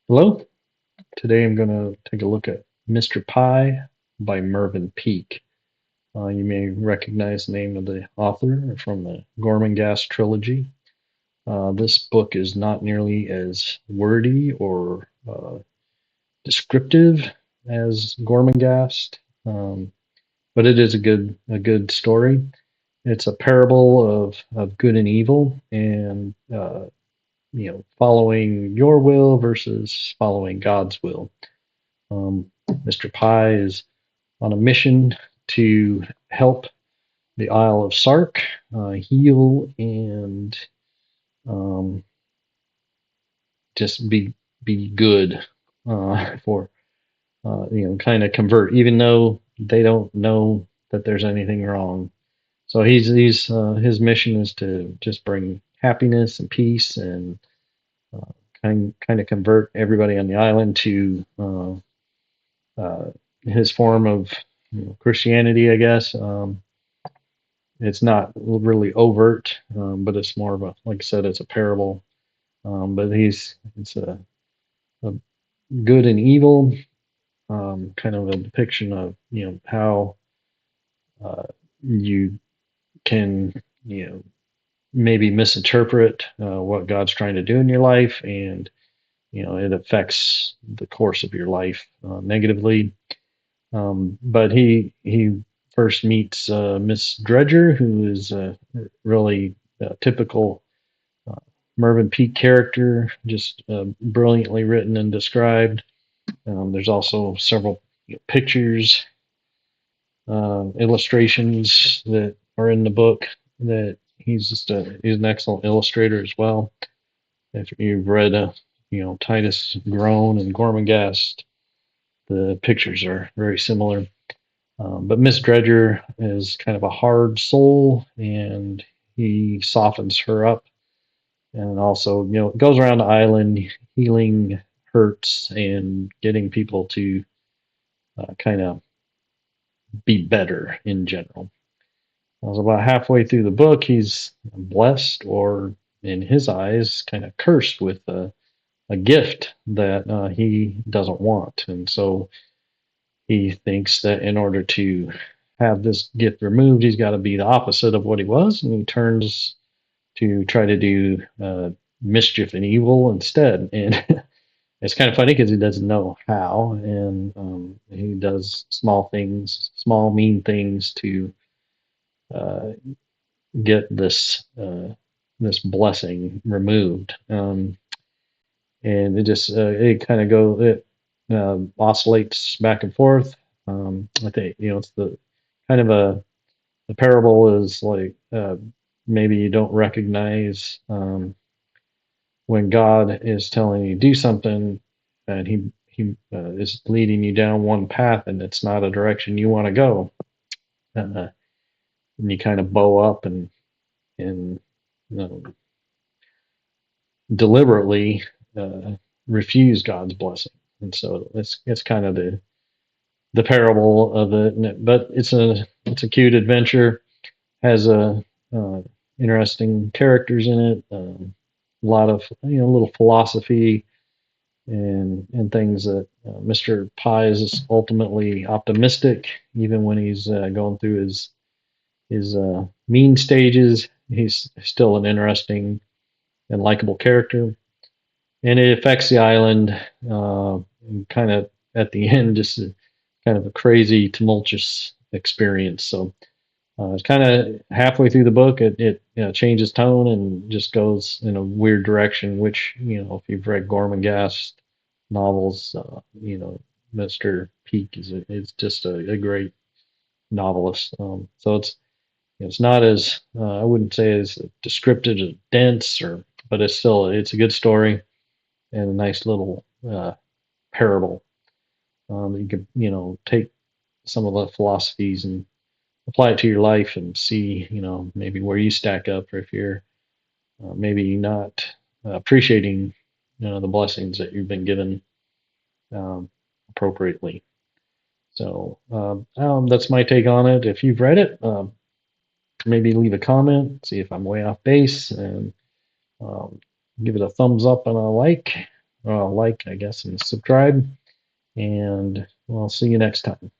Hello. Today I'm going to take a look at Mr. Pie by Mervyn Peake. You may recognize the name of the author from the Gormenghast trilogy. This book is not nearly as wordy or descriptive as Gormenghast, but it is a good story. It's a parable of good and evil, and following your will versus following God's will. Mr. Pie is on a mission to help the Isle of Sark heal and um, just be good for kind of convert, even though they don't know that there's anything wrong. So he's his mission is to just bring happiness and peace and kind of convert everybody on the island to his form of Christianity, I guess. It's not really overt, but it's more of a, like I said, it's a parable. But it's a good and evil, kind of a depiction of how you can maybe misinterpret what God's trying to do in your life, and it affects the course of your life negatively. But he first meets Miss Dredger, who is a really typical uh, Mervyn Peake character, just brilliantly written and described. There's also several pictures, illustrations that are in the book. That he's an excellent illustrator as well. If you've read Titus Groan and Gormenghast, the pictures are very similar. But Miss Dredger is kind of a hard soul, and he softens her up, and also goes around the island healing hurts and getting people to kind of be better in general. I was about halfway through the book. He's blessed, or in his eyes, kind of cursed with a gift that he doesn't want, and so he thinks that in order to have this gift removed, he's got to be the opposite of what he was, and he turns to try to do mischief and evil instead. And it's kind of funny because he doesn't know how, and he does small things, small mean things to uh, get this blessing removed. And it kind of it oscillates back and forth. I think it's the kind of the parable is like maybe you don't recognize when God is telling you to do something, and he is leading you down one path, and it's not a direction you want to go, and you kind of bow up and deliberately uh, refuse God's blessing. And so it's kind of the parable of it, but it's a cute adventure. Has a interesting characters in it. A lot of little philosophy and things that Mr. Pie is ultimately optimistic, even when he's going through his mean stages. He's still an interesting and likable character, and it affects the island. Kind of at the end, just kind of a crazy, tumultuous experience. So it's kind of halfway through the book, it changes tone and just goes in a weird direction. Which if you've read Gormenghast novels, Mr. Peake is just a great novelist. So it's not as I wouldn't say as descriptive as dense, but it's a good story and a nice little parable. You could take some of the philosophies and apply it to your life and see maybe where you stack up, or if you're maybe not appreciating the blessings that you've been given appropriately. So that's my take on it. If you've read it, maybe leave a comment, see if I'm way off base, and um, give it a thumbs up and a like. like, I guess, and subscribe. And I'll see you next time.